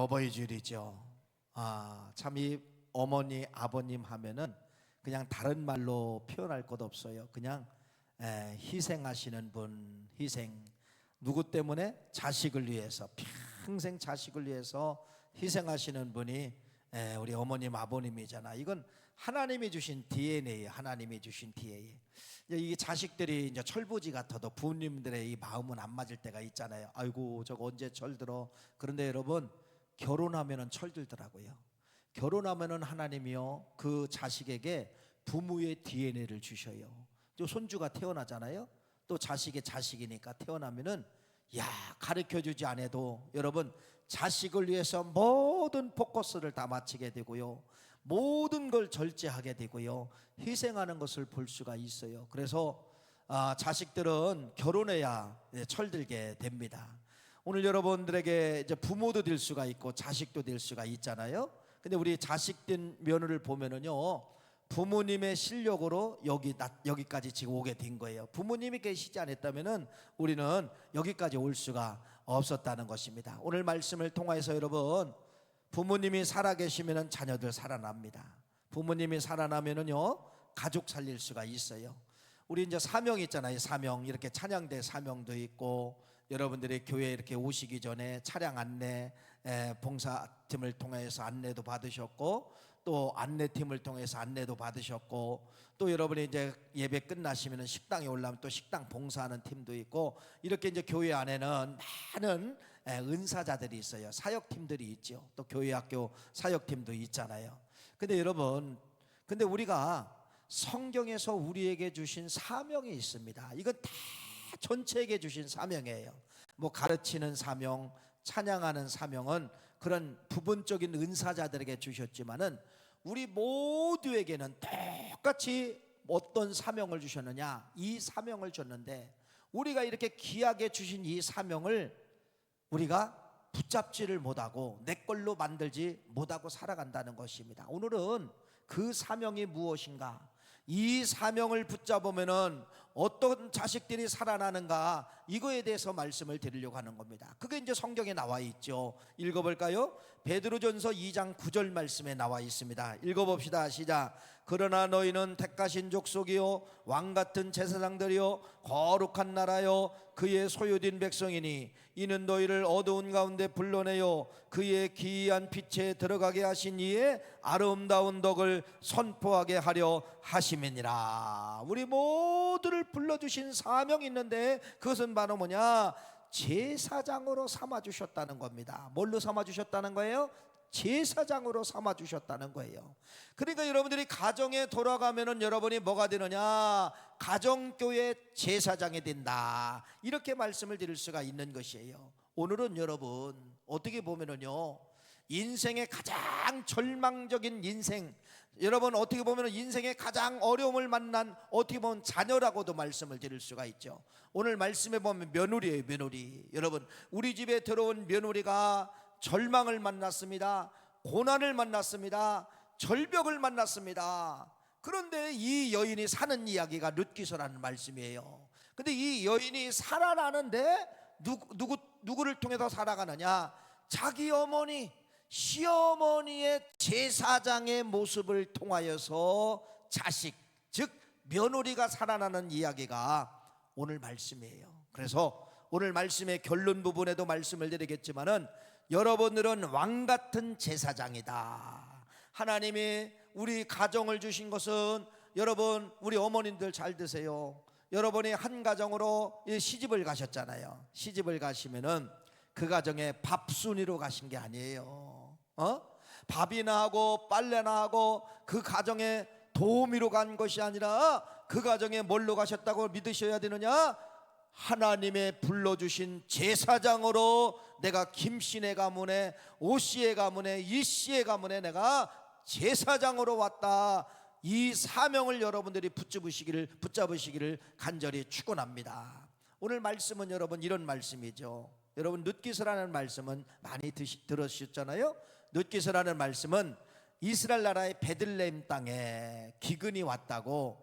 어버이 주일이죠. 참 이 어머니 아버님 하면은 그냥 다른 말로 표현할 것 없어요. 그냥 희생하시는 분, 희생. 누구 때문에? 자식을 위해서, 평생 자식을 위해서 희생하시는 분이 우리 어머님 아버님이잖아. 이건 하나님이 주신 DNA, 하나님이 주신 DNA. 이 자식들이 이제 철부지 같아도 부모님들의 이 마음은 안 맞을 때가 있잖아요. 아이고 저거 언제 철들어. 그런데 여러분, 결혼하면은 철들더라고요. 결혼하면은 하나님이요 그 자식에게 부모의 DNA를 주셔요. 또 손주가 태어나잖아요. 또 자식의 자식이니까 태어나면은 가르쳐주지 않아도 여러분 자식을 위해서 모든 포커스를 다 맞추게 되고요, 모든 걸 절제하게 되고요, 희생하는 것을 볼 수가 있어요. 그래서 자식들은 결혼해야 철들게 됩니다. 오늘 여러분들에게 이제 부모도 될 수가 있고 자식도 될 수가 있잖아요. 근데 우리 자식된 며느리를 보면은요, 부모님의 실력으로 여기까지 지금 오게 된 거예요. 부모님이 계시지 않았다면은 우리는 여기까지 올 수가 없었다는 것입니다. 오늘 말씀을 통해서 여러분, 부모님이 살아계시면은 자녀들 살아납니다. 부모님이 살아나면은요 가족 살릴 수가 있어요. 우리 이제 사명 있잖아요. 사명, 이렇게 찬양대 사명도 있고, 여러분들이 교회에 이렇게 오시기 전에 차량 안내 봉사팀을 통해서 안내도 받으셨고, 또 안내팀을 통해서 안내도 받으셨고, 또 여러분이 이제 예배 끝나시면 식당에 올라오면 또 식당 봉사하는 팀도 있고, 이렇게 이제 교회 안에는 많은 은사자들이 있어요. 사역팀들이 있죠. 또 교회학교 사역팀도 있잖아요. 근데 여러분, 근데 우리가 성경에서 우리에게 주신 사명이 있습니다. 이건 다 전체에게 주신 사명이에요. 뭐 가르치는 사명, 찬양하는 사명은 그런 부분적인 은사자들에게 주셨지만은 우리 모두에게는 똑같이 어떤 사명을 주셨느냐, 이 사명을 줬는데, 우리가 이렇게 귀하게 주신 이 사명을 우리가 붙잡지를 못하고 내 걸로 만들지 못하고 살아간다는 것입니다. 오늘은 그 사명이 무엇인가, 이 사명을 붙잡으면은 어떤 자식들이 살아나는가, 이거에 대해서 말씀을 드리려고 하는 겁니다. 그게 이제 성경에 나와 있죠. 읽어볼까요? 베드로전서 2장 9절 말씀에 나와 있습니다. 읽어봅시다. 시작. 그러나 너희는 택하신 족속이요 왕같은 제사장들이요 거룩한 나라요 그의 소유된 백성이니 이는 너희를 어두운 가운데 불러내요 그의 기이한 빛에 들어가게 하신 이의 아름다운 덕을 선포하게 하려 하심이니라. 우리 모두를 불러주신 사명이 있는데, 그것은 바로 뭐냐? 제사장으로 삼아주셨다는 겁니다. 뭘로 삼아주셨다는 거예요? 제사장으로 삼아주셨다는 거예요. 그러니까 여러분들이 가정에 돌아가면은 여러분이 뭐가 되느냐? 가정교회 제사장이 된다, 이렇게 말씀을 드릴 수가 있는 것이에요. 오늘은 여러분 어떻게 보면은요, 인생의 가장 절망적인 인생, 여러분 어떻게 보면 인생의 가장 어려움을 만난, 어떻게 보면 자녀라고도 말씀을 드릴 수가 있죠. 오늘 말씀에 보면 며느리예요. 며느리. 여러분, 우리 집에 들어온 며느리가 절망을 만났습니다. 고난을 만났습니다. 절벽을 만났습니다. 그런데 이 여인이 사는 이야기가 룻기서라는 말씀이에요. 근데 이 여인이 살아나는데 누구를 통해서 살아가느냐? 자기 어머니, 시어머니의 제사장의 모습을 통하여서 자식, 즉 며느리가 살아나는 이야기가 오늘 말씀이에요. 그래서 오늘 말씀의 결론 부분에도 말씀을 드리겠지만은, 여러분들은 왕같은 제사장이다. 하나님이 우리 가정을 주신 것은, 여러분 우리 어머님들 잘 드세요. 여러분이 한 가정으로 시집을 가셨잖아요. 시집을 가시면은 그 가정에 밥순이로 가신 게 아니에요. 밥이나 하고 빨래나 하고 그 가정에 도우미로 간 것이 아니라 그 가정에 뭘로 가셨다고 믿으셔야 되느냐? 하나님의 불러주신 제사장으로, 내가 김씨의 가문에, 오씨의 가문에, 이씨의 가문에 내가 제사장으로 왔다. 이 사명을 여러분들이 붙잡으시기를 간절히 축원합니다. 오늘 말씀은 여러분 이런 말씀이죠. 여러분 룻기서라는 말씀은 많이 들으셨잖아요. 룻기서라는 말씀은 이스라엘 나라의 베들레헴 땅에 기근이 왔다고,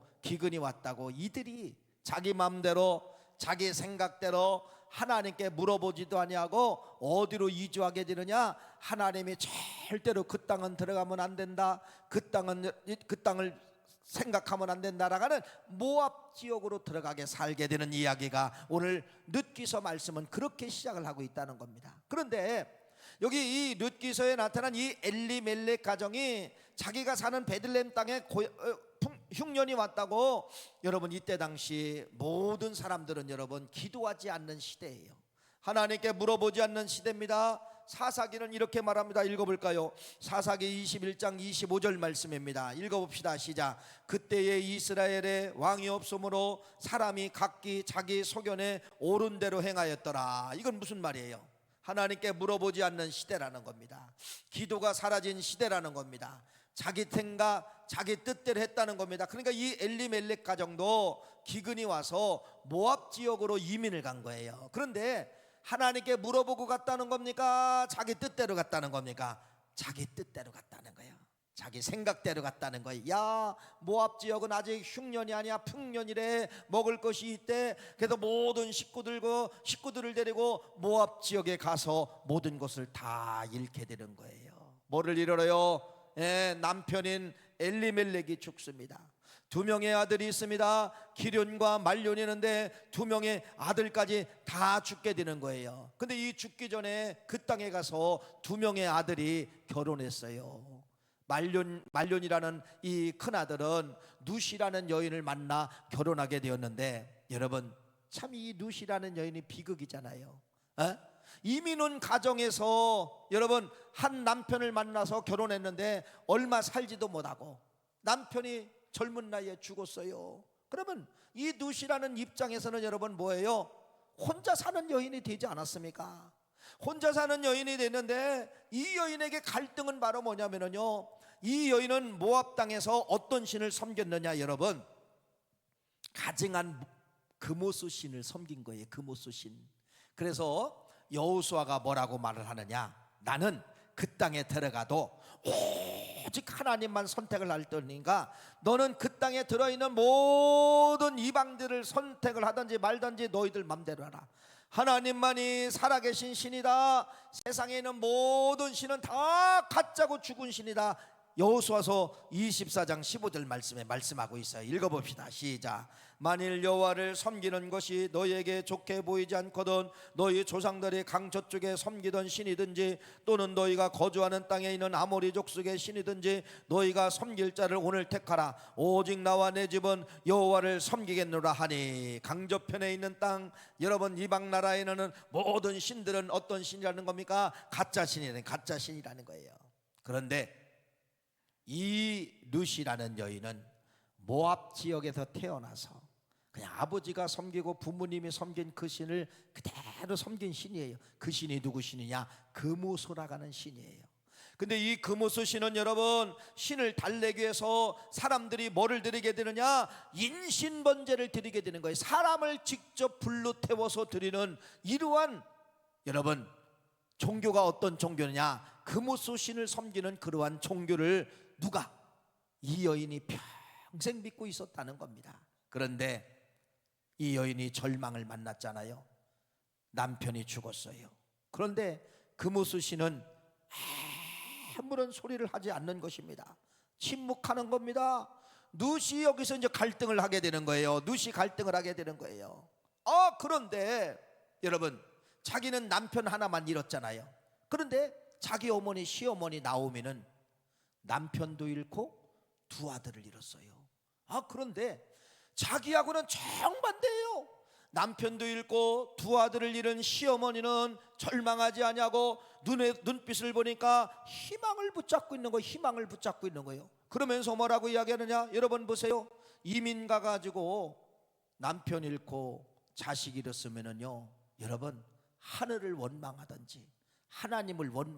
이들이 자기 마음대로 자기 생각대로 하나님께 물어보지도 아니하고 어디로 이주하게 되느냐? 하나님이 절대로 그 땅은 들어가면 안 된다, 그 땅을 생각하면 안 된다라는 모압 지역으로 들어가게 살게 되는 이야기가 오늘 룻기서 말씀은 그렇게 시작을 하고 있다는 겁니다. 그런데 여기 이 룻기서에 나타난 이 엘리멜렉 가정이 자기가 사는 베들레헴 땅에 흉년이 왔다고, 여러분 이때 당시 모든 사람들은 여러분 기도하지 않는 시대예요. 하나님께 물어보지 않는 시대입니다. 사사기는 이렇게 말합니다. 읽어볼까요? 사사기 21장 25절 말씀입니다. 읽어봅시다. 시작. 그때에 이스라엘에 왕이 없으므로 사람이 각기 자기 소견에 옳은 대로 행하였더라. 이건 무슨 말이에요? 하나님께 물어보지 않는 시대라는 겁니다. 기도가 사라진 시대라는 겁니다. 자기 생각, 자기 뜻대로 했다는 겁니다. 그러니까 이 엘리멜렉 가정도 기근이 와서 모압 지역으로 이민을 간 거예요. 그런데 하나님께 물어보고 갔다는 겁니까? 자기 뜻대로 갔다는 겁니까? 자기 뜻대로 갔다는 거예요. 자기 생각대로 갔다는 거예요. 야, 모압 지역은 아직 흉년이 아니야, 풍년이래. 먹을 것이 있대. 그래서 모든 식구들을 데리고 모압 지역에 가서 모든 것을 다 잃게 되는 거예요. 뭐를 잃어요? 남편인 엘리멜렉이 죽습니다. 2명의 아들이 있습니다. 기련과 말론이 있는데 2명의 아들까지 다 죽게 되는 거예요. 근데 이 죽기 전에 그 땅에 가서 2명의 아들이 결혼했어요. 말론이라는 이 큰아들은 누시라는 여인을 만나 결혼하게 되었는데, 여러분 참 이 누시라는 여인이 비극이잖아요. 이민은 가정에서 여러분 한 남편을 만나서 결혼했는데 얼마 살지도 못하고 남편이 젊은 나이에 죽었어요. 그러면 이 누시라는 입장에서는 여러분 뭐예요? 혼자 사는 여인이 되지 않았습니까? 혼자 사는 여인이 됐는데 이 여인에게 갈등은 바로 뭐냐면요, 이 여인은 모압 땅에서 어떤 신을 섬겼느냐? 여러분 가증한 금오수 신을 섬긴 거예요. 금오수 신. 그래서 여호수아가 뭐라고 말을 하느냐? 나는 그 땅에 들어가도 오직 하나님만 선택을 할 테니까 너는 그 땅에 들어있는 모든 이방들을 선택을 하든지 말든지 너희들 맘대로 하라. 하나님만이 살아계신 신이다. 세상에 있는 모든 신은 다 가짜고 죽은 신이다. 여호수아서 24장 15절 말씀에 말씀하고 있어요. 읽어봅시다. 시작. 만일 여호와를 섬기는 것이 너희에게 좋게 보이지 않거든 너희 조상들이 강 저쪽에 섬기던 신이든지 또는 너희가 거주하는 땅에 있는 아모리 족속의 신이든지 너희가 섬길 자를 오늘 택하라. 오직 나와 내 집은 여호와를 섬기겠노라 하니. 강저편에 있는 땅, 여러분 이방 나라에 있는 모든 신들은 어떤 신이라는 겁니까? 가짜 신이라는 거예요. 그런데 이 룻이라는 여인은 모압 지역에서 태어나서 그냥 아버지가 섬기고 부모님이 섬긴 그 신을 그대로 섬긴 신이에요. 그 신이 누구 신이냐? 금오소라가는 신이에요. 근데 이 금오소 신은 여러분 신을 달래기 위해서 사람들이 뭐를 드리게 되느냐? 인신번제를 드리게 되는 거예요. 사람을 직접 불로 태워서 드리는 이러한 여러분 종교가 어떤 종교냐? 금오소 신을 섬기는 그러한 종교를 누가? 이 여인이 평생 믿고 있었다는 겁니다. 그런데 이 여인이 절망을 만났잖아요. 남편이 죽었어요. 그런데 금오수 씨는 아무런 소리를 하지 않는 것입니다. 침묵하는 겁니다. 룻이 여기서 이제 갈등을 하게 되는 거예요. 룻이 갈등을 하게 되는 거예요. 그런데 여러분 자기는 남편 하나만 잃었잖아요. 그런데 자기 어머니 시어머니 나오미는 남편도 잃고 2 아들을 잃었어요. 그런데 자기하고는 정반대예요. 남편도 잃고 2 아들을 잃은 시어머니는 절망하지 않냐고 눈빛을 보니까 희망을 붙잡고 있는 거예요. 희망을 붙잡고 있는 거예요. 그러면서 뭐라고 이야기하느냐? 여러분 보세요. 이민 가가지고 남편 잃고 자식 잃었으면은요, 여러분 하늘을 원망하든지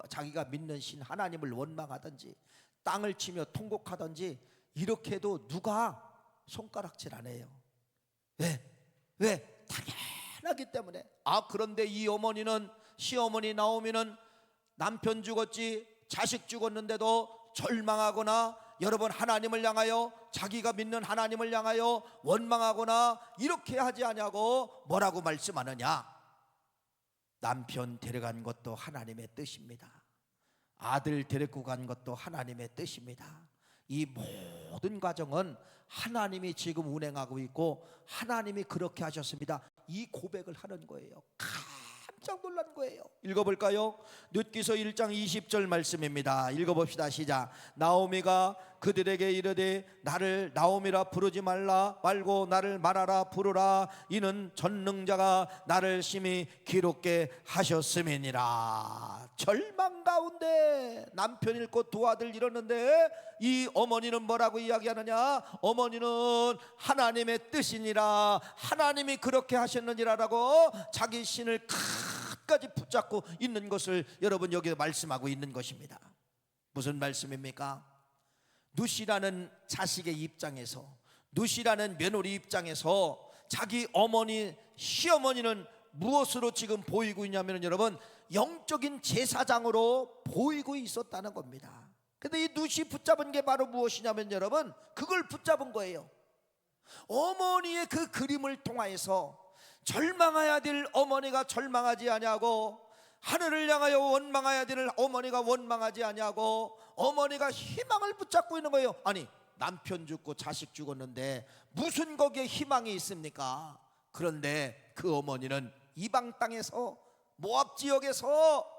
자기가 믿는 신 하나님을 원망하든지 땅을 치며 통곡하든지 이렇게 해도 누가 손가락질 안 해요. 왜? 당연하기 때문에. 그런데 이 어머니는 시어머니 나오미는 남편 죽었지 자식 죽었는데도 절망하거나 여러분 하나님을 향하여 자기가 믿는 하나님을 향하여 원망하거나 이렇게 하지 않냐고 뭐라고 말씀하느냐? 남편 데려간 것도 하나님의 뜻입니다. 아들 데리고 간 것도 하나님의 뜻입니다. 이 모든 과정은 하나님이 지금 운행하고 있고 하나님이 그렇게 하셨습니다. 이 고백을 하는 거예요. 깜짝 놀란 거예요. 읽어볼까요? 룻기서 1장 20절 말씀입니다. 읽어봅시다. 시작. 나오미가 그들에게 이르되 나를 나오미라 부르지 말고 나를 마라라 부르라. 이는 전능자가 나를 심히 기롭게 하셨음이니라. 절망 가운데 남편 잃고 두 아들 잃었는데 이 어머니는 뭐라고 이야기하느냐? 어머니는 하나님의 뜻이니라, 하나님이 그렇게 하셨느니라라고 자기 신을 끝까지 붙잡고 있는 것을 여러분 여기 말씀하고 있는 것입니다. 무슨 말씀입니까? 누시라는 자식의 입장에서, 누시라는 며느리 입장에서 자기 어머니, 시어머니는 무엇으로 지금 보이고 있냐면 여러분 영적인 제사장으로 보이고 있었다는 겁니다. 근데 이 누시 붙잡은 게 바로 무엇이냐면 여러분 그걸 붙잡은 거예요. 어머니의 그 그림을 통하여서 절망해야 될 어머니가 절망하지 아니하고, 하늘을 향하여 원망해야 될 어머니가 원망하지 아니하고, 어머니가 희망을 붙잡고 있는 거예요. 아니 남편 죽고 자식 죽었는데 무슨 거기에 희망이 있습니까? 그런데 그 어머니는 이방 땅에서 모압 지역에서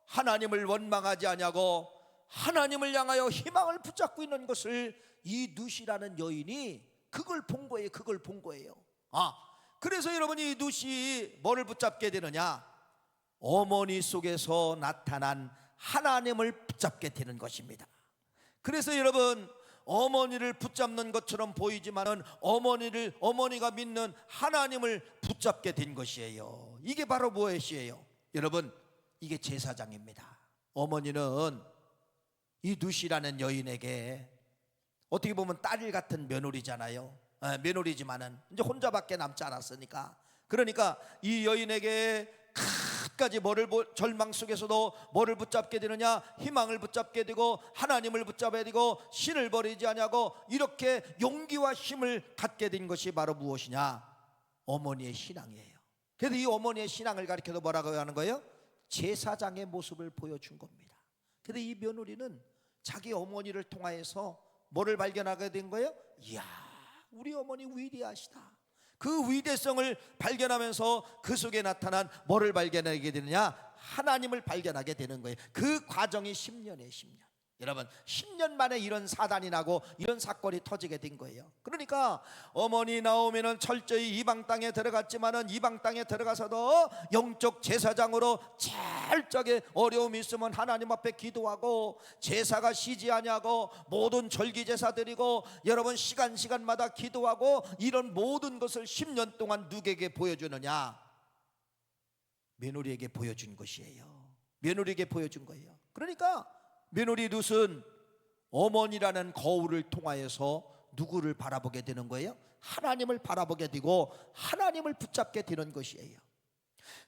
하나님을 원망하지 아니하고 하나님을 향하여 희망을 붙잡고 있는 것을 이 누시라는 여인이 그걸 본 거예요. 그걸 본 거예요. 그래서 여러분이 누시 뭐를 붙잡게 되느냐? 어머니 속에서 나타난 하나님을 붙잡게 되는 것입니다. 그래서 여러분 어머니를 붙잡는 것처럼 보이지만은 어머니가 믿는 하나님을 붙잡게 된 것이에요. 이게 바로 무엇이에요? 여러분 이게 제사장입니다. 어머니는 이 누시라는 여인에게 어떻게 보면 딸 같은 며느리잖아요. 며느리지만은 이제 혼자밖에 남지 않았으니까, 그러니까 이 여인에게 끝까지 절망 속에서도 뭐를 붙잡게 되느냐? 희망을 붙잡게 되고 하나님을 붙잡아야 되고 신을 버리지 아니하고 이렇게 용기와 힘을 갖게 된 것이 바로 무엇이냐? 어머니의 신앙이에요. 그래서 이 어머니의 신앙을 가리켜서 뭐라고 하는 거예요? 제사장의 모습을 보여준 겁니다. 그런데 이 며느리는 자기 어머니를 통하여서 뭐를 발견하게 된 거예요? 이야, 우리 어머니 위대하시다. 그 위대성을 발견하면서 그 속에 나타난 뭐를 발견하게 되느냐? 하나님을 발견하게 되는 거예요. 그 과정이 10년이에요. 10년. 여러분 10년 만에 이런 사단이 나고 이런 사건이 터지게 된 거예요. 그러니까 어머니 나오미는 철저히 이방 땅에 들어갔지만은 이방 땅에 들어가서도 영적 제사장으로 철저하게 어려움이 있으면 하나님 앞에 기도하고 제사가 쉬지 아니하고 모든 절기 제사 드리고 여러분 시간마다 기도하고 이런 모든 것을 10년 동안 누구에게 보여주느냐? 며느리에게 보여준 것이에요. 며느리에게 보여준 거예요. 그러니까 며느리 룻은 어머니라는 거울을 통하여서 누구를 바라보게 되는 거예요? 하나님을 바라보게 되고 하나님을 붙잡게 되는 것이에요.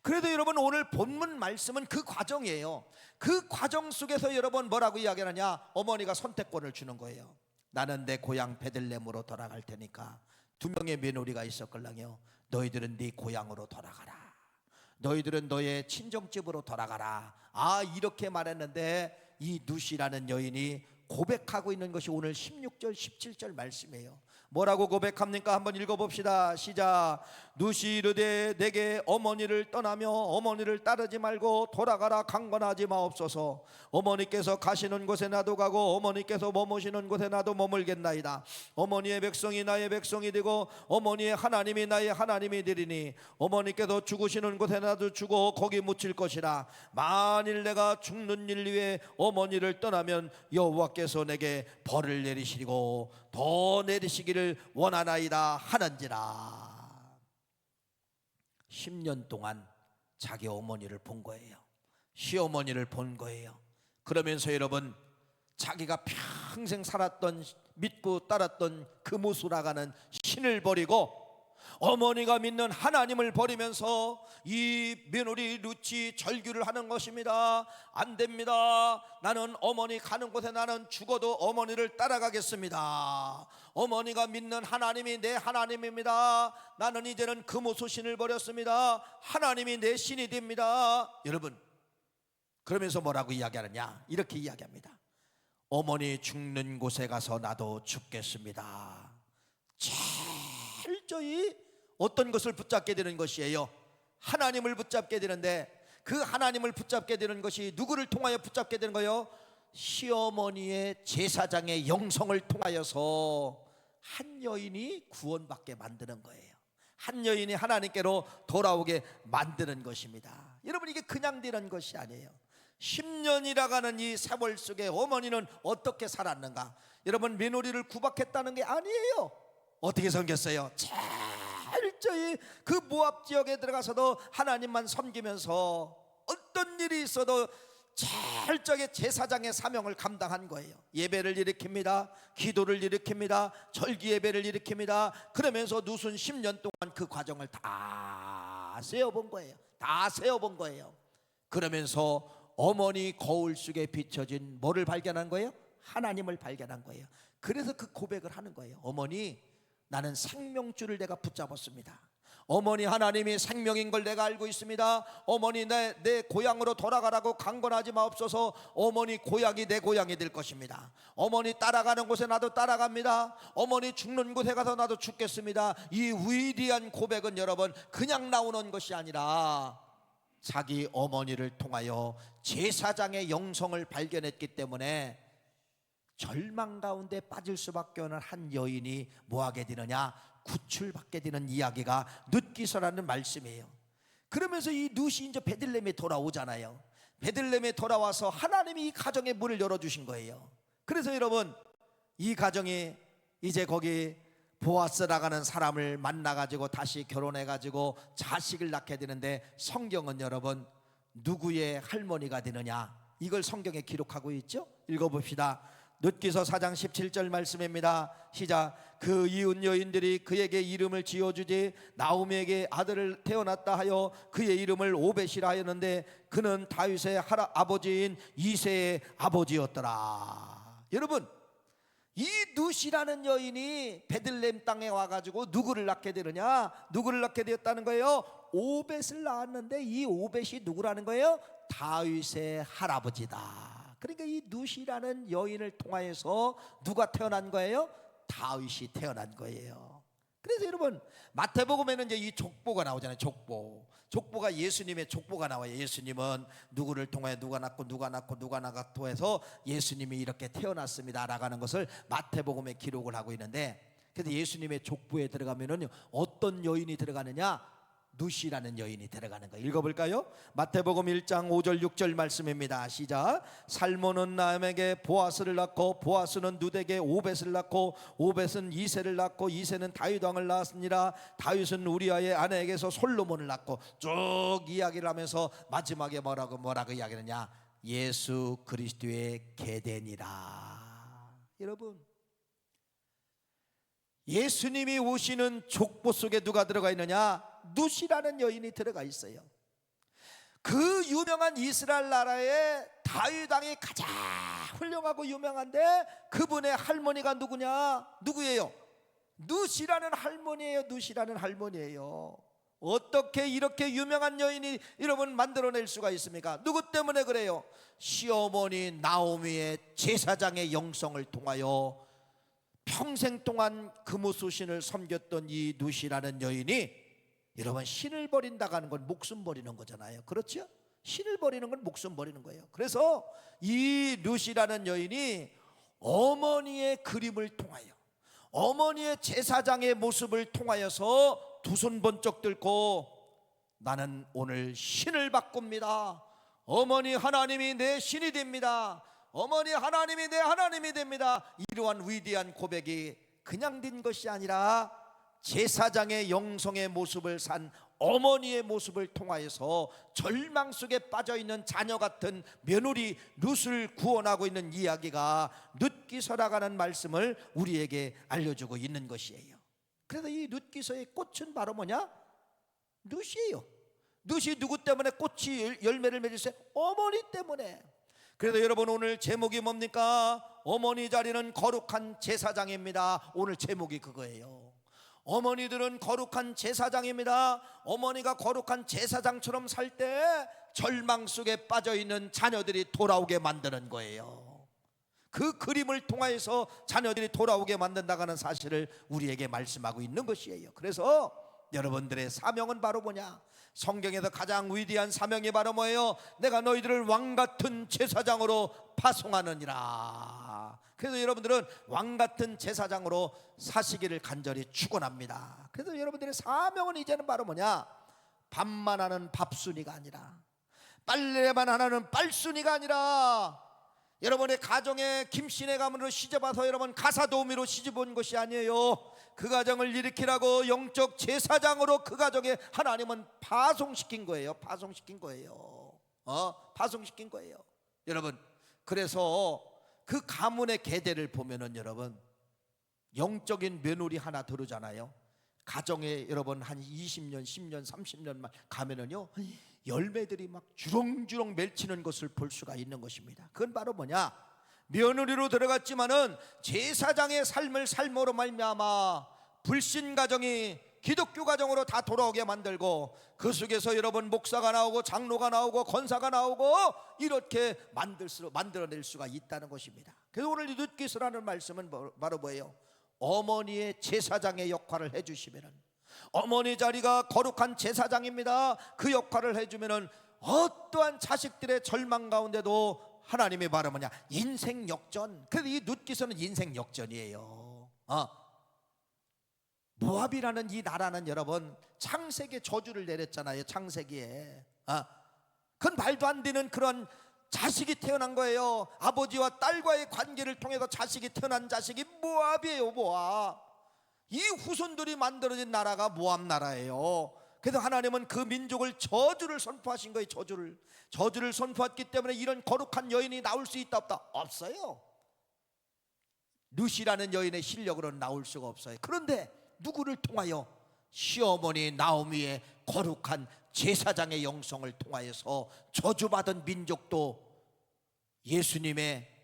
그래도 여러분 오늘 본문 말씀은 그 과정이에요. 그 과정 속에서 여러분 뭐라고 이야기하느냐? 어머니가 선택권을 주는 거예요. 나는 내 고향 베들레헴으로 돌아갈 테니까 두 명의 며느리가 있었걸랑요. 너희들은 네 고향으로 돌아가라. 너희들은 너의 친정집으로 돌아가라. 이렇게 말했는데 이 누시라는 여인이 고백하고 있는 것이 오늘 16절 17절 말씀이에요. 뭐라고 고백합니까? 한번 읽어봅시다. 시작. 누시 이르되 내게 어머니를 떠나며 어머니를 따르지 말고 돌아가라 강건하지 마옵소서. 어머니께서 가시는 곳에 나도 가고 어머니께서 머무시는 곳에 나도 머물겠나이다. 어머니의 백성이 나의 백성이 되고 어머니의 하나님이 나의 하나님이 되리니 어머니께서 죽으시는 곳에 나도 죽어 거기 묻힐 것이라. 만일 내가 죽는 일 위에 어머니를 떠나면 여호와께서 내게 벌을 내리시고 더 내리시기를 원하나이다 하는지라. 10년 동안 자기 어머니를 본 거예요. 시어머니를 본 거예요. 그러면서 여러분 자기가 평생 살았던 믿고 따랐던 그 모술아가는 신을 버리고 어머니가 믿는 하나님을 버리면서 이 며느리 룻이 절규를 하는 것입니다. 안 됩니다. 나는 어머니 가는 곳에 나는 죽어도 어머니를 따라가겠습니다. 어머니가 믿는 하나님이 내 하나님입니다. 나는 이제는 금오소신을 버렸습니다. 하나님이 내 신이 됩니다. 여러분, 그러면서 뭐라고 이야기하느냐? 이렇게 이야기합니다. 어머니 죽는 곳에 가서 나도 죽겠습니다. 철저히 어떤 것을 붙잡게 되는 것이에요? 하나님을 붙잡게 되는데, 그 하나님을 붙잡게 되는 것이 누구를 통하여 붙잡게 되는 거예요? 시어머니의 제사장의 영성을 통하여서 한 여인이 구원받게 만드는 거예요. 한 여인이 하나님께로 돌아오게 만드는 것입니다. 여러분, 이게 그냥 되는 것이 아니에요. 10년이라 가는 이 세월 속에 어머니는 어떻게 살았는가? 여러분, 며느리를 구박했다는 게 아니에요. 어떻게 섬겼어요? 철저히 그 모압 지역에 들어가서도 하나님만 섬기면서 어떤 일이 있어도 철저하게 제사장의 사명을 감당한 거예요. 예배를 일으킵니다. 기도를 일으킵니다. 절기 예배를 일으킵니다. 그러면서 누순 10년 동안 그 과정을 다 세어본 거예요. 다 세어본 거예요. 그러면서 어머니 거울 속에 비춰진 뭐를 발견한 거예요? 하나님을 발견한 거예요. 그래서 그 고백을 하는 거예요. 어머니, 나는 생명줄을 내가 붙잡았습니다. 어머니, 하나님이 생명인 걸 내가 알고 있습니다. 어머니, 내 고향으로 돌아가라고 강권하지 마옵소서. 어머니 고향이 내 고향이 될 것입니다. 어머니 따라가는 곳에 나도 따라갑니다. 어머니 죽는 곳에 가서 나도 죽겠습니다. 이 위대한 고백은 여러분 그냥 나오는 것이 아니라 자기 어머니를 통하여 제사장의 영성을 발견했기 때문에 절망 가운데 빠질 수밖에 없는 한 여인이 뭐하게 되느냐? 구출받게 되는 이야기가 룻기서라는 말씀이에요. 그러면서 이 룻이 이제 베들레헴에 돌아오잖아요. 베들레헴에 돌아와서 하나님이 이 가정의 문을 열어주신 거예요. 그래서 여러분, 이 가정이 이제 거기 보아스라가는 사람을 만나가지고 다시 결혼해가지고 자식을 낳게 되는데, 성경은 여러분 누구의 할머니가 되느냐, 이걸 성경에 기록하고 있죠. 읽어봅시다. 룻기서 4장 17절 말씀입니다. 시작. 그 이웃 여인들이 그에게 이름을 지어주지 나오미에게 아들을 태어났다 하여 그의 이름을 오벳이라 하였는데 그는 다윗의 아버지인 이새의 아버지였더라. 여러분, 이 룻이라는 여인이 베들레헴 땅에 와가지고 누구를 낳게 되느냐? 누구를 낳게 되었다는 거예요? 오벳을 낳았는데 이 오벳이 누구라는 거예요? 다윗의 할아버지다. 그러니까 이 룻이라는 여인을 통하여서 누가 태어난 거예요? 다윗이 태어난 거예요. 그래서 여러분, 마태복음에는 이제 이 족보가 나오잖아요. 족보가 예수님의 족보가 나와요. 예수님은 누구를 통하여 누가 낳고 누가 낳고 해서 예수님이 이렇게 태어났습니다 라는 것을 마태복음에 기록을 하고 있는데, 그래서 예수님의 족보에 들어가면은 어떤 여인이 들어가느냐? 룻이라는 여인이 들어가는 거예요. 읽어볼까요? 마태복음 1장 5절 6절 말씀입니다. 시작. 살몬은 나암에게 보아스를 낳고 보아스는 룻에게 오벳을 낳고 오벳은 이새를 낳고 이새는 다윗 왕을 낳았으니라. 다윗은 우리아의 아내에게서 솔로몬을 낳고, 쭉 이야기를 하면서 마지막에 뭐라고 이야기하느냐? 예수 그리스도의 계대니라. 여러분, 예수님이 오시는 족보 속에 누가 들어가 있느냐? 룻이라는 여인이 들어가 있어요. 그 유명한 이스라엘 나라의 다윗 왕이 가장 훌륭하고 유명한데 그분의 할머니가 누구냐? 누구예요? 룻이라는 할머니예요. 룻이라는 할머니예요. 어떻게 이렇게 유명한 여인이 여러분 만들어낼 수가 있습니까? 누구 때문에 그래요? 시어머니 나오미의 제사장의 영성을 통하여 평생 동안 금오수신을 섬겼던 이 룻이라는 여인이, 여러분, 신을 버린다고 하는 건 목숨 버리는 거잖아요. 그렇죠? 신을 버리는 건 목숨 버리는 거예요. 그래서 이 룻이라는 여인이 어머니의 그림을 통하여, 어머니의 제사장의 모습을 통하여서 두 손 번쩍 들고 나는 오늘 신을 바꿉니다. 어머니 하나님이 내 신이 됩니다. 어머니 하나님이 내 하나님이 됩니다. 이러한 위대한 고백이 그냥 된 것이 아니라 제사장의 영성의 모습을 산 어머니의 모습을 통하여서 절망 속에 빠져있는 자녀 같은 며느리 룻을 구원하고 있는 이야기가 룻기서라고 하는 말씀을 우리에게 알려주고 있는 것이에요. 그래서 이 룻기서의 꽃은 바로 뭐냐? 룻이에요. 룻이 누구 때문에 꽃이 열매를 맺었어요? 어머니 때문에. 그래서 여러분, 오늘 제목이 뭡니까? 어머니 자리는 거룩한 제사장입니다. 오늘 제목이 그거예요. 어머니들은 거룩한 제사장입니다. 어머니가 거룩한 제사장처럼 살 때 절망 속에 빠져있는 자녀들이 돌아오게 만드는 거예요. 그 그림을 통하여서 자녀들이 돌아오게 만든다는 사실을 우리에게 말씀하고 있는 것이에요. 그래서 여러분들의 사명은 바로 뭐냐? 성경에서 가장 위대한 사명이 바로 뭐예요? 내가 너희들을 왕같은 제사장으로 파송하느니라. 그래서 여러분들은 왕같은 제사장으로 사시기를 간절히 축원합니다. 그래서 여러분들의 사명은 이제는 바로 뭐냐? 밥만 하는 밥순이가 아니라, 빨래만 하는 빨순이가 아니라, 여러분의 가정에 김씨네 가문으로 시집와서 여러분 가사도우미로 시집온 것이 아니에요. 그 가정을 일으키라고 영적 제사장으로 그 가정에 하나님은 파송시킨 거예요. 파송시킨 거예요. 파송시킨 거예요. 여러분, 그래서 그 가문의 계대를 보면은 여러분 영적인 며느리 하나 들어오잖아요. 가정에 여러분 한 20년, 10년, 30년만 가면은요, 열매들이 막 주렁주렁 맺히는 것을 볼 수가 있는 것입니다. 그건 바로 뭐냐? 며느리로 들어갔지만은 제사장의 삶을 삶으로 말미암아 불신 가정이 기독교 가정으로 다 돌아오게 만들고, 그 속에서 여러분 목사가 나오고 장로가 나오고 권사가 나오고 이렇게 만들어낼 수가 있다는 것입니다. 그래서 오늘 이 룻기서라는 말씀은 바로 뭐예요? 어머니의 제사장의 역할을 해주시면은, 어머니 자리가 거룩한 제사장입니다. 그 역할을 해주면은 어떠한 자식들의 절망 가운데도 하나님이 바로 뭐냐? 인생 역전. 그래서 이 룻기서는 인생 역전이에요. 모압이라는 이 나라는 여러분 창세기에 저주를 내렸잖아요. 창세기에. 그건 말도 안 되는 그런 자식이 태어난 거예요. 아버지와 딸과의 관계를 통해서 자식이 태어난 자식이 모압이에요. 모압. 이 후손들이 만들어진 나라가 모압 나라예요. 그래서 하나님은 그 민족을 저주를 선포하신 거예요. 저주를 선포했기 때문에 이런 거룩한 여인이 나올 수 있다 없다? 없어요. 룻이라는 여인의 실력으로는 나올 수가 없어요. 그런데 누구를 통하여? 시어머니 나오미의 거룩한 제사장의 영성을 통하여서 저주받은 민족도 예수님의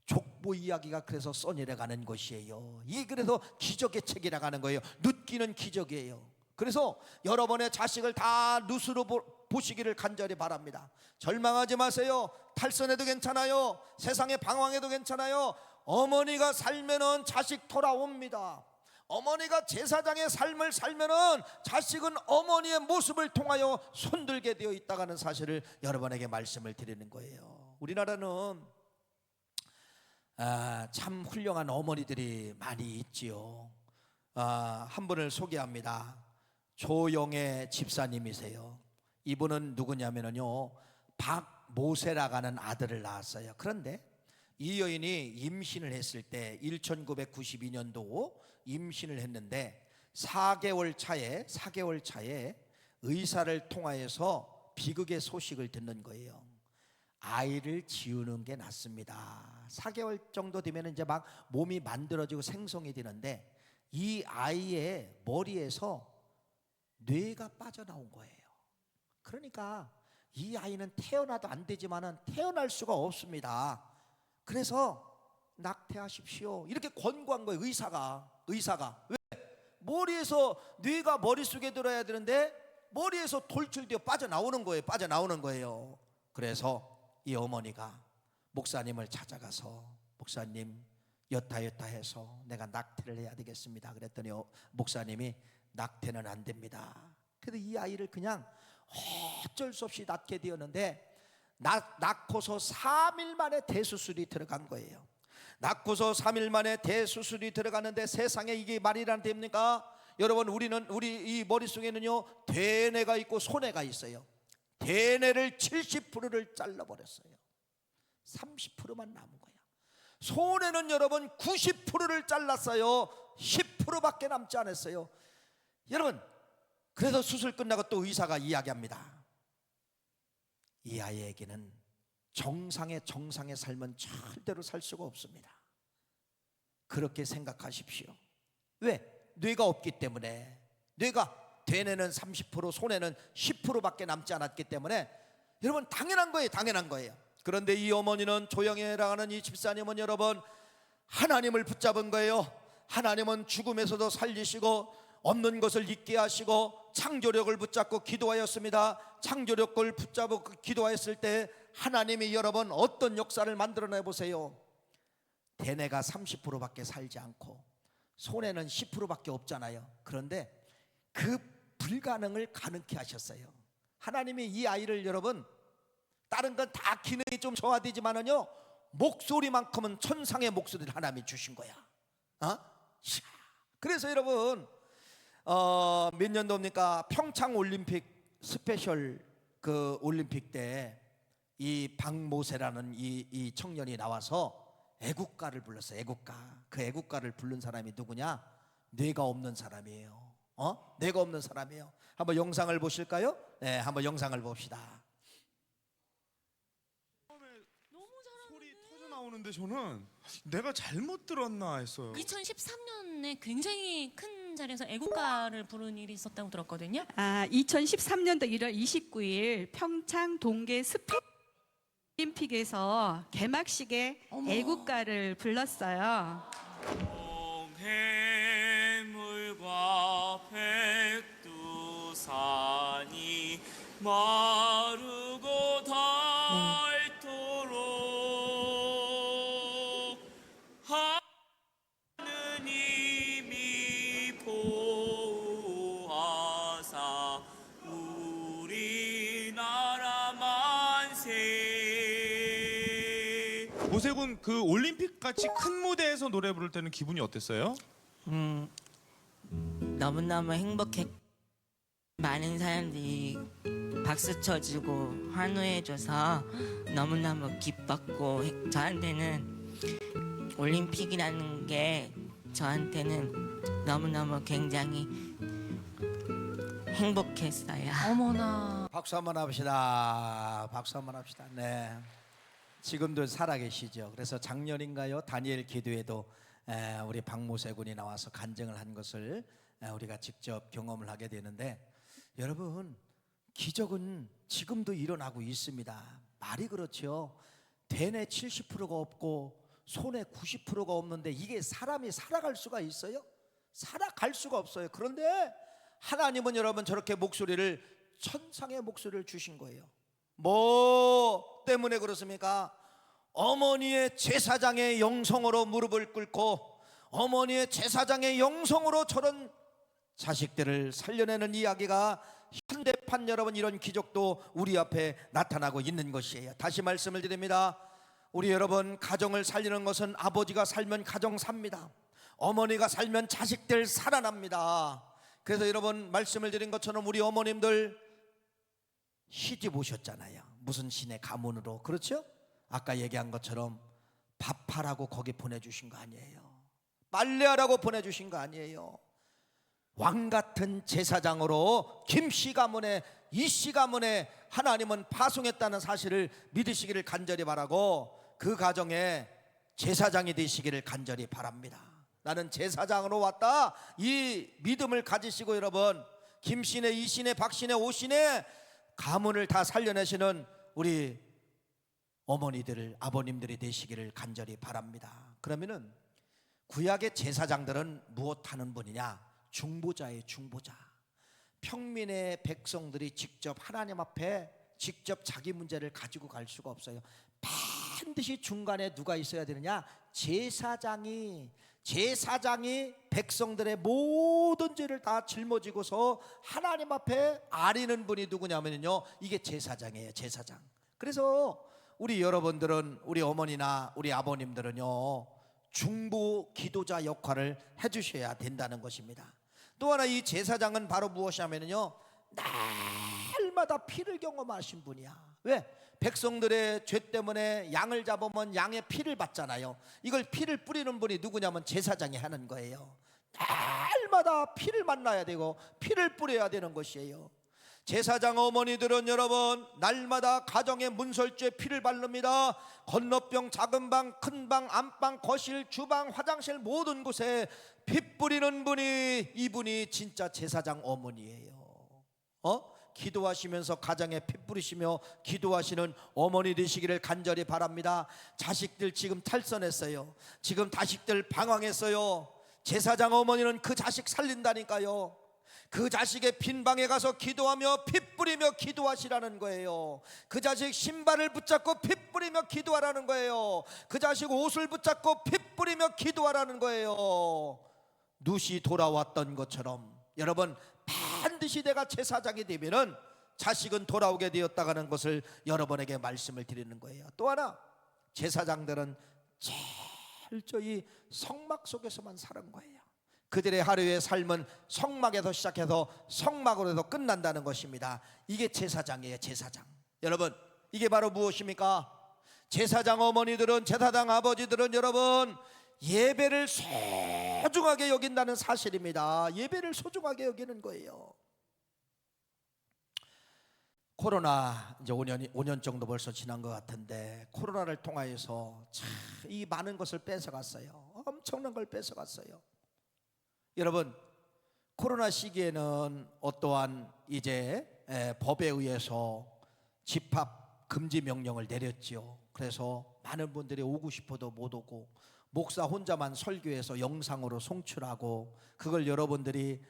족보 이야기가 그래서 써내려가는 것이에요. 이게 그래서 기적의 책이라고 하는 거예요. 룻기는 기적이에요. 그래서 여러분의 자식을 다 룻으로 보시기를 간절히 바랍니다. 절망하지 마세요. 탈선해도 괜찮아요. 세상에 방황해도 괜찮아요. 어머니가 살면은 자식 돌아옵니다. 어머니가 제사장의 삶을 살면은 자식은 어머니의 모습을 통하여 손들게 되어 있다는 사실을 여러분에게 말씀을 드리는 거예요. 우리나라는 참 훌륭한 어머니들이 많이 있지요. 한 분을 소개합니다. 조영애 집사님이세요. 이분은 누구냐면요, 박모세라고 하는 아들을 낳았어요. 그런데 이 여인이 임신을 했을 때 1992년도 임신을 했는데 4개월 차에 의사를 통하여서 비극의 소식을 듣는 거예요. 아이를 지우는 게 낫습니다. 4개월 정도 되면 이제 막 몸이 만들어지고 생성이 되는데 이 아이의 머리에서 뇌가 빠져나온 거예요. 그러니까 이 아이는 태어나도 안 되지만은 태어날 수가 없습니다. 그래서 낙태하십시오 이렇게 권고한 거예요. 의사가 왜? 머리에서 뇌가 머릿속에 들어야 되는데 머리에서 돌출되어 빠져나오는 거예요. 그래서 이 어머니가 목사님을 찾아가서, 목사님 여타여타해서 내가 낙태를 해야 되겠습니다. 그랬더니 목사님이 낙태는 안 됩니다. 그래서 이 아이를 그냥 어쩔 수 없이 낳게 되었는데 낳고서 3일 만에 대수술이 들어간 거예요. 낳고서 3일 만에 대수술이 들어갔는데 세상에 이게 말이란 됩니까? 여러분, 우리 이 머릿속에는요 대뇌가 있고 소뇌가 있어요. 대뇌를 70%를 잘라버렸어요. 30%만 남은 거야. 소뇌는 여러분 90%를 잘랐어요. 10%밖에 남지 않았어요. 여러분, 그래서 수술 끝나고 또 의사가 이야기합니다. 이 아이에게는 정상의 삶은 절대로 살 수가 없습니다. 그렇게 생각하십시오. 왜? 뇌가 없기 때문에, 뇌가 대뇌는 30%, 손해는 10%밖에 남지 않았기 때문에 여러분 당연한 거예요. 당연한 거예요. 그런데 이 어머니는, 조영애라고 하는 이 집사님은 여러분 하나님을 붙잡은 거예요. 하나님은 죽음에서도 살리시고 없는 것을 있게 하시고 창조력을 붙잡고 기도하였습니다. 창조력을 붙잡고 기도하였을 때 하나님이 여러분 어떤 역사를 만들어내 보세요. 대뇌가 30%밖에 살지 않고 손해는 10%밖에 없잖아요. 그런데 그 불가능을 가능케 하셨어요. 하나님이 이 아이를 여러분, 다른 건 다 기능이 좀 저하되지만은요, 목소리만큼은 천상의 목소리를 하나님이 주신 거야. 그래서 여러분 몇 년도입니까? 평창 올림픽 스페셜 그 올림픽 때 이 박모세라는 이 청년이 나와서 애국가를 불렀어요. 애국가. 그 애국가를 부른 사람이 누구냐? 뇌가 없는 사람이에요. 뇌가 없는 사람이에요. 한번 영상을 보실까요? 네, 한번 영상을 봅시다. 소리 터져 나오는데 저는 내가 잘못 들었나 했어요. 2013년에 굉장히 큰 자리에서 애국가를 부른 일이 있었다고 들었거든요. 2013년도 1월 29일 평창 동계 올림픽에서 개막식에 애국가를 불렀어요. 해물과 백두산이 마르고 닳도록 하느님이 보호하사 우리나라 만세. 모세군, 그 올림픽 같이 큰 무대에서 노래 부를 때는 기분이 어땠어요? 너무너무 행복했. 많은 사람들이 박수 쳐주고 환호해줘서 너무너무 기뻤고, 저한테는 올림픽이라는 게 저한테는 너무너무 굉장히 행복했어요. 어머나. 박수 한번 합시다. 박수 한번 합시다. 네. 지금도 살아계시죠. 그래서 작년인가요? 다니엘 기도에도 우리 박모세 군이 나와서 간증을 한 것을 우리가 직접 경험을 하게 되는데, 여러분 기적은 지금도 일어나고 있습니다. 말이 그렇죠. 대뇌 70%가 없고 손에 90%가 없는데 이게 사람이 살아갈 수가 있어요? 살아갈 수가 없어요. 그런데 하나님은 여러분 저렇게 목소리를, 천상의 목소리를 주신 거예요. 뭐 때문에 그렇습니까? 어머니의 제사장의 영성으로 무릎을 꿇고 어머니의 제사장의 영성으로 저런 자식들을 살려내는 이야기가 현대판 여러분, 이런 기적도 우리 앞에 나타나고 있는 것이에요. 다시 말씀을 드립니다. 우리 여러분, 가정을 살리는 것은 아버지가 살면 가정 삽니다. 어머니가 살면 자식들 살아납니다. 그래서 여러분 말씀을 드린 것처럼 우리 어머님들 시집 오셨잖아요. 무슨 신의 가문으로, 그렇죠? 아까 얘기한 것처럼 밥하라고 거기 보내주신 거 아니에요. 빨래하라고 보내주신 거 아니에요. 왕같은 제사장으로 김씨 가문에, 이씨 가문에 하나님은 파송했다는 사실을 믿으시기를 간절히 바라고, 그 가정에 제사장이 되시기를 간절히 바랍니다. 나는 제사장으로 왔다, 이 믿음을 가지시고 여러분, 김씨네, 이씨네, 박씨네, 오씨네 가문을 다 살려내시는 우리 어머니들, 아버님들이 되시기를 간절히 바랍니다. 그러면은 구약의 제사장들은 무엇하는 분이냐? 중보자예요. 중보자. 평민의 백성들이 직접 하나님 앞에 직접 자기 문제를 가지고 갈 수가 없어요. 반드시 중간에 누가 있어야 되느냐? 제사장이 백성들의 모든 죄를 다 짊어지고서 하나님 앞에 아리는 분이 누구냐면요, 이게 제사장이에요. 제사장. 그래서 우리 여러분들은, 우리 어머니나 우리 아버님들은요, 중보 기도자 역할을 해주셔야 된다는 것입니다. 또 하나, 이 제사장은 바로 무엇이냐면요, 날마다 피를 경험하신 분이야. 왜? 백성들의 죄 때문에 양을 잡으면 양의 피를 받잖아요. 이걸 피를 뿌리는 분이 누구냐면 제사장이 하는 거예요. 날마다 피를 만나야 되고 피를 뿌려야 되는 것이에요. 제사장 어머니들은 여러분 날마다 가정의 문설주에 피를 바릅니다. 건너병, 작은 방, 큰 방, 안방, 거실, 주방, 화장실 모든 곳에 피 뿌리는 분이 이분이 진짜 제사장 어머니예요. 기도하시면서 가정에 피 뿌리시며 기도하시는 어머니 되시기를 간절히 바랍니다. 자식들 지금 탈선했어요. 지금 자식들 방황했어요. 제사장 어머니는 그 자식 살린다니까요. 그 자식의 빈방에 가서 기도하며 피 뿌리며 기도하시라는 거예요. 그 자식 신발을 붙잡고 피 뿌리며 기도하라는 거예요. 그 자식 옷을 붙잡고 피 뿌리며 기도하라는 거예요. 룻이 돌아왔던 것처럼 여러분 반드시 내가 제사장이 되면은 자식은 돌아오게 되었다가는 것을 여러분에게 말씀을 드리는 거예요. 또 하나, 제사장들은 철저히 성막 속에서만 사는 거예요. 그들의 하루의 삶은 성막에서 시작해서 성막으로도 끝난다는 것입니다. 이게 제사장이에요. 제사장. 여러분, 이게 바로 무엇입니까? 제사장 어머니들은, 제사장 아버지들은 여러분 예배를 소중하게 여긴다는 사실입니다. 예배를 소중하게 여기는 거예요. 코로나 이제 5년 정도 벌써 지난 것 같은데, 코로나를 통하여서 참 이 많은 것을 뺏어갔어요. 엄청난 걸 뺏어갔어요. 여러분, 코로나 시기에는 어떠한 이제 법에 의해서 집합 금지 명령을 내렸지요. 그래서 많은 분들이 오고 싶어도 못 오고, 목사 혼자만 설교해서 영상으로 송출하고, 그걸 여러분들이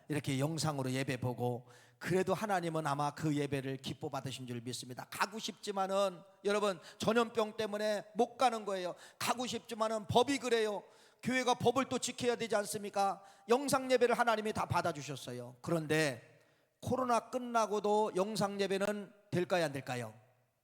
이렇게 영상으로 예배 보고, 그래도 하나님은 아마 그 예배를 기뻐 받으신 줄 믿습니다. 가고 싶지만은 여러분 전염병 때문에 못 가는 거예요. 가고 싶지만은 법이 그래요. 교회가 법을 또 지켜야 되지 않습니까? 영상 예배를 하나님이 다 받아주셨어요. 그런데 코로나 끝나고도 영상 예배는 될까요, 안 될까요?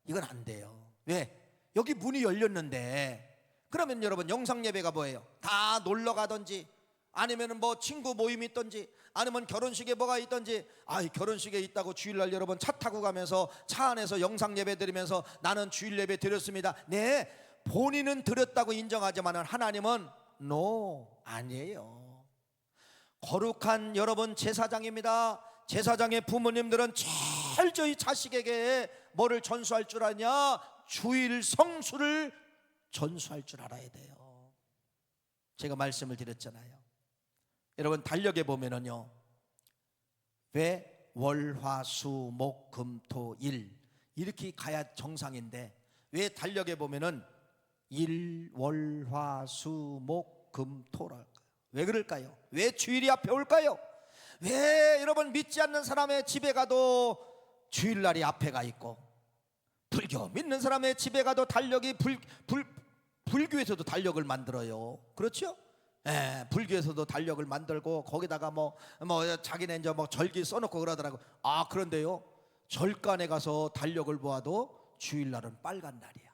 이건 안 돼요. 왜? 여기 문이 열렸는데, 그러면 여러분 영상 예배가 뭐예요? 다 놀러 가든지, 아니면은 뭐 친구 모임이 있든지, 아니면 결혼식에 뭐가 있든지. 결혼식에 있다고 주일날 여러분 차 타고 가면서 차 안에서 영상 예배 드리면서 나는 주일 예배 드렸습니다. 네, 본인은 드렸다고 인정하지만은 하나님은 아니에요. 거룩한 여러분 제사장입니다. 제사장의 부모님들은 철저히 자식에게 뭐를 전수할 줄 아냐? 주일 성수를 전수할 줄 알아야 돼요. 제가 말씀을 드렸잖아요. 여러분 달력에 보면은요, 왜 월화수목금토일 이렇게 가야 정상인데, 왜 달력에 보면은 일월화수목금토랄까요? 왜 그럴까요? 왜 주일이 앞에 올까요? 왜 여러분 믿지 않는 사람의 집에 가도 주일날이 앞에 가 있고, 불교 믿는 사람의 집에 가도 달력이 불교에서도 달력을 만들어요. 그렇죠? 불교에서도 달력을 만들고 거기다가 뭐 자기네 이제 뭐 절기 써놓고 그러더라고. 그런데요, 절간에 가서 달력을 보아도 주일날은 빨간 날이야.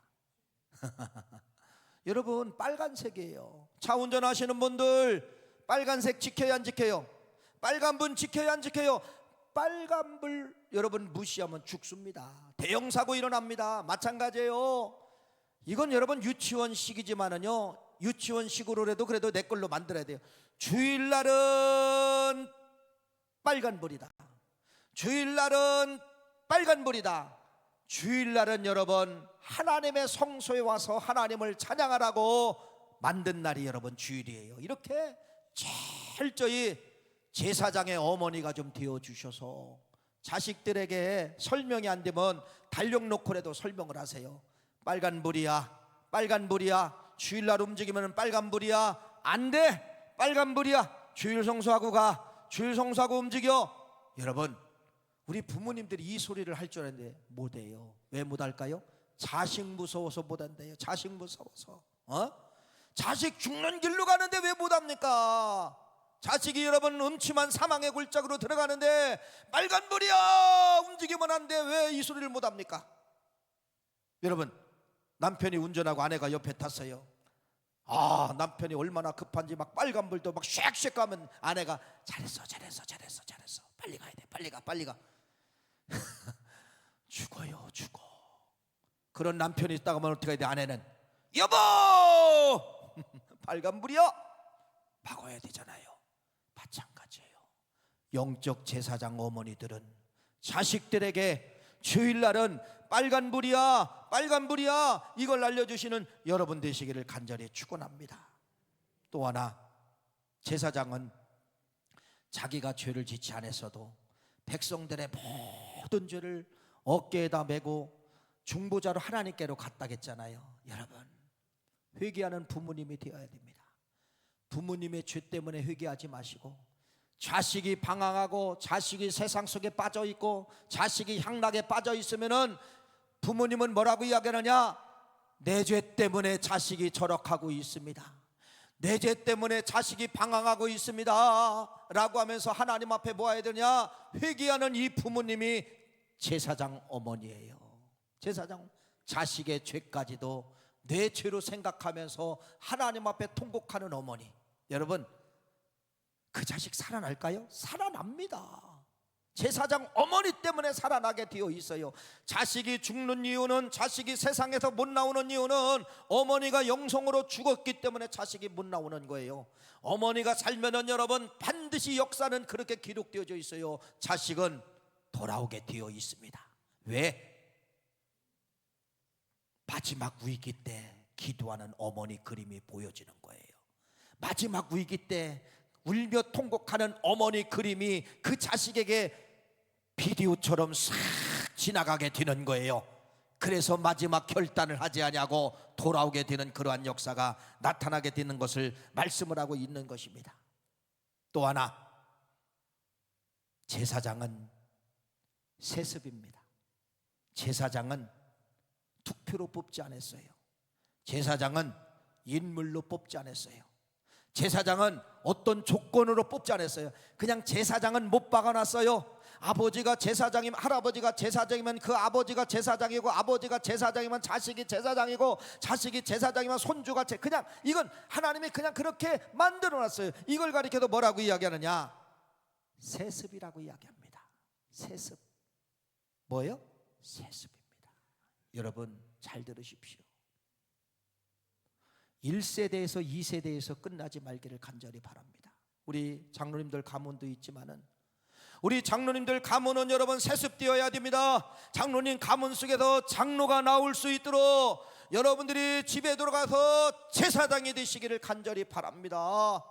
여러분 빨간색이에요. 차 운전하시는 분들 빨간색 지켜야 안 지켜요? 빨간불 지켜야 안 지켜요? 빨간불 여러분 무시하면 죽습니다. 대형사고 일어납니다. 마찬가지예요. 이건 여러분 유치원식이지만은요, 유치원식으로라도 그래도 내 걸로 만들어야 돼요. 주일날은 빨간불이다. 주일날은 빨간불이다. 주일날은 여러분 하나님의 성소에 와서 하나님을 찬양하라고 만든 날이 여러분 주일이에요. 이렇게 철저히 제사장의 어머니가 좀 되어주셔서 자식들에게 설명이 안 되면 달력 놓고라도 설명을 하세요. 빨간불이야, 빨간불이야. 주일날 움직이면 빨간불이야. 안 돼, 빨간불이야. 주일 성수하고 가, 주일 성수하고 움직여. 여러분 우리 부모님들이 이 소리를 할 줄 알았는데 못해요. 왜 못할까요? 자식 무서워서 못한대요. 자식 무서워서. 자식 죽는 길로 가는데 왜 못합니까? 자식이 여러분 음침한 사망의 골짜기로 들어가는데 빨간불이야 움직이면 안 돼. 왜 이 소리를 못합니까? 여러분 남편이 운전하고 아내가 옆에 탔어요. 남편이 얼마나 급한지 막 빨간불도 막 쉑쉑 가면 아내가 잘했어 빨리 가야 돼, 빨리 가 죽어요. 그런 남편이 있다가 하면 어떻게 해야 돼? 아내는 여보 빨간불이야 막아야 되잖아요. 마찬가지예요. 영적 제사장 어머니들은 자식들에게 주일날은 빨간불이야 빨간불이야 이걸 알려주시는 여러분 되시기를 간절히 축원합니다. 또 하나, 제사장은 자기가 죄를 짓지 않았어도 백성들의 모든 죄를 어깨에다 메고 중보자로 하나님께로 갔다겠잖아요. 여러분, 회개하는 부모님이 되어야 됩니다. 부모님의 죄 때문에 회개하지 마시고, 자식이 방황하고 자식이 세상 속에 빠져 있고 자식이 향락에 빠져 있으면은 부모님은 뭐라고 이야기하느냐? 내 죄 때문에 자식이 절약하고 있습니다. 내 죄 때문에 자식이 방황하고 있습니다 라고 하면서 하나님 앞에 뭐 해야 되냐? 회개하는 이 부모님이 제사장 어머니예요. 제사장, 자식의 죄까지도 내 죄로 생각하면서 하나님 앞에 통곡하는 어머니. 여러분, 그 자식 살아날까요? 살아납니다. 제사장 어머니 때문에 살아나게 되어 있어요. 자식이 죽는 이유는, 자식이 세상에서 못 나오는 이유는 어머니가 영성으로 죽었기 때문에 자식이 못 나오는 거예요. 어머니가 살면은 여러분 반드시 역사는 그렇게 기록되어져 있어요. 자식은 돌아오게 되어 있습니다. 왜? 마지막 위기 때 기도하는 어머니 그림이 보여지는 거예요. 마지막 위기 때 울며 통곡하는 어머니 그림이 그 자식에게 비디오처럼 싹 지나가게 되는 거예요. 그래서 마지막 결단을 하지 않냐고 돌아오게 되는 그러한 역사가 나타나게 되는 것을 말씀을 하고 있는 것입니다. 또 하나, 제사장은 세습입니다. 제사장은 투표로 뽑지 않았어요. 제사장은 인물로 뽑지 않았어요. 제사장은 어떤 조건으로 뽑지 않았어요. 그냥 제사장은 못 박아놨어요. 아버지가 제사장이면, 할아버지가 제사장이면 그 아버지가 제사장이고, 아버지가 제사장이면 자식이 제사장이고, 자식이 제사장이면 손주가 그냥 이건 하나님이 그냥 그렇게 만들어놨어요. 이걸 가리켜도 뭐라고 이야기하느냐? 세습이라고 이야기합니다. 세습. 뭐예요? 세습입니다. 여러분 잘 들으십시오. 1세대에서 2세대에서 끝나지 말기를 간절히 바랍니다. 우리 장로님들 가문도 있지만은, 우리 장로님들 가문은 여러분 세습되어야 됩니다. 장로님 가문 속에서 장로가 나올 수 있도록 여러분들이 집에 들어가서 제사장이 되시기를 간절히 바랍니다.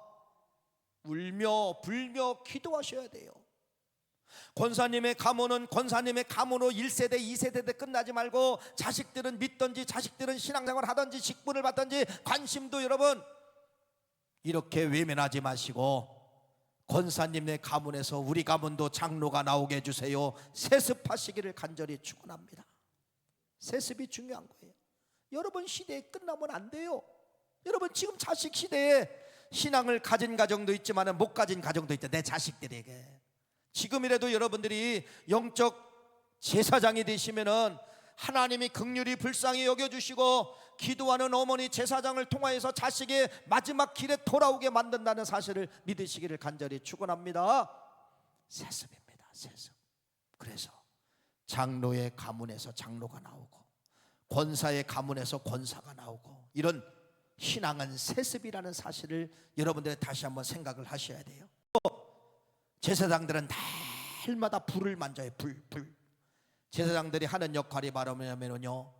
울며 불며 기도하셔야 돼요. 권사님의 가문은 권사님의 가문으로 1세대 2세대 때 끝나지 말고, 자식들은 믿든지 자식들은 신앙생활 하든지 직분을 받든지 관심도 여러분 이렇게 외면하지 마시고, 권사님의 가문에서 우리 가문도 장로가 나오게 해주세요. 세습하시기를 간절히 축원합니다. 세습이 중요한 거예요. 여러분 시대에 끝나면 안 돼요. 여러분 지금 자식 시대에 신앙을 가진 가정도 있지만 못 가진 가정도 있다. 내 자식들에게 지금이라도 여러분들이 영적 제사장이 되시면은 하나님이 긍휼히 불쌍히 여겨주시고, 기도하는 어머니 제사장을 통하여서 자식의 마지막 길에 돌아오게 만든다는 사실을 믿으시기를 간절히 축원합니다. 세습입니다. 세습. 그래서 장로의 가문에서 장로가 나오고, 권사의 가문에서 권사가 나오고, 이런 신앙은 세습이라는 사실을 여러분들이 다시 한번 생각을 하셔야 돼요. 제사장들은 날마다 불을 만져요. 불. 제사장들이 하는 역할이 바로 뭐냐면요,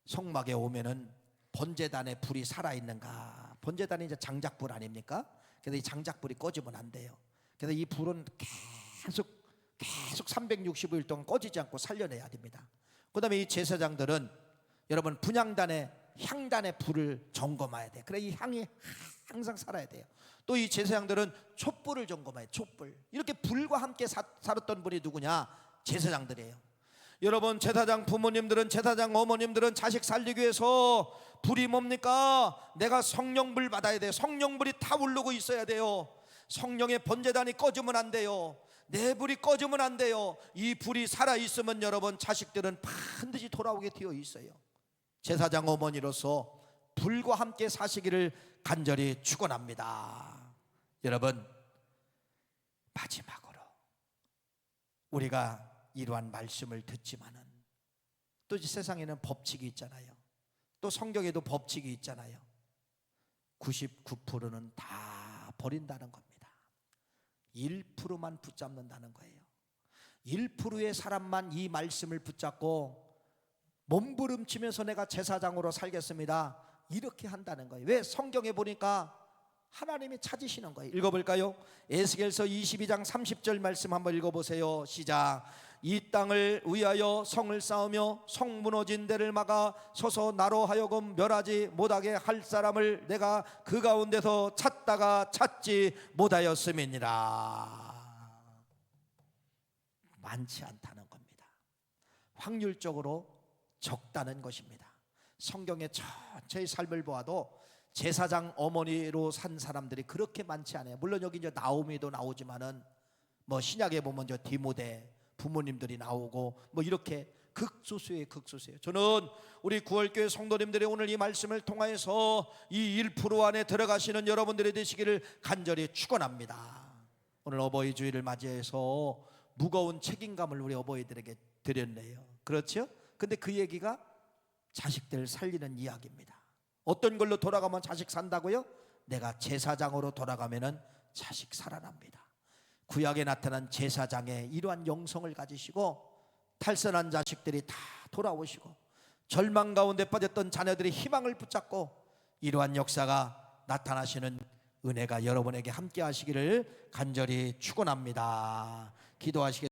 성막에 오면은 번제단에 불이 살아있는가. 번제단이 이제 장작불 아닙니까? 그래서 이 장작불이 꺼지면 안 돼요. 그래서 이 불은 계속 365일 동안 꺼지지 않고 살려내야 됩니다. 그 다음에 이 제사장들은 여러분 분향단에, 향단에 불을 점검해야 돼요. 그래 이 향이 항상 살아야 돼요. 또 이 제사장들은 촛불을 점검해요. 촛불. 이렇게 불과 함께 살았던 분이 누구냐? 제사장들이에요. 여러분 제사장 부모님들은, 제사장 어머님들은 자식 살리기 위해서 불이 뭡니까? 내가 성령불 받아야 돼요. 성령불이 타오르고 있어야 돼요. 성령의 번제단이 꺼지면 안 돼요. 내 불이 꺼지면 안 돼요. 이 불이 살아있으면 여러분 자식들은 반드시 돌아오게 되어 있어요. 제사장 어머니로서 불과 함께 사시기를 간절히 축원합니다. 여러분 마지막으로 우리가 이러한 말씀을 듣지만은 또 세상에는 법칙이 있잖아요. 또 성경에도 법칙이 있잖아요. 99%는 다 버린다는 겁니다. 1%만 붙잡는다는 거예요. 1%의 사람만 이 말씀을 붙잡고 몸부림치면서 내가 제사장으로 살겠습니다, 이렇게 한다는 거예요. 왜? 성경에 보니까 하나님이 찾으시는 거예요. 읽어볼까요? 에스겔서 22장 30절 말씀 한번 읽어보세요. 시작. 이 땅을 위하여 성을 쌓으며 성 무너진 데를 막아 서서 나로 하여금 멸하지 못하게 할 사람을 내가 그 가운데서 찾다가 찾지 못하였음이니라. 많지 않다는 겁니다. 확률적으로 적다는 것입니다. 성경의 전체의 삶을 보아도 제사장 어머니로 산 사람들이 그렇게 많지 않아요. 물론 여기 이제 나오미도 나오지만은 뭐 신약에 보면 저 디모데 부모님들이 나오고 뭐 이렇게 극소수예요, 극소수예요. 저는 우리 구월교회 성도님들이 오늘 이 말씀을 통하여서 이 1% 안에 들어가시는 여러분들이 되시기를 간절히 축원합니다. 오늘 어버이 주일을 맞이해서 무거운 책임감을 우리 어버이들에게 드렸네요. 그렇죠? 근데 그 얘기가 자식들 살리는 이야기입니다. 어떤 걸로 돌아가면 자식 산다고요? 내가 제사장으로 돌아가면은 자식 살아납니다. 구약에 나타난 제사장의 이러한 영성을 가지시고 탈선한 자식들이 다 돌아오시고 절망 가운데 빠졌던 자녀들이 희망을 붙잡고 이러한 역사가 나타나시는 은혜가 여러분에게 함께 하시기를 간절히 축원합니다. 기도하시겠습니다.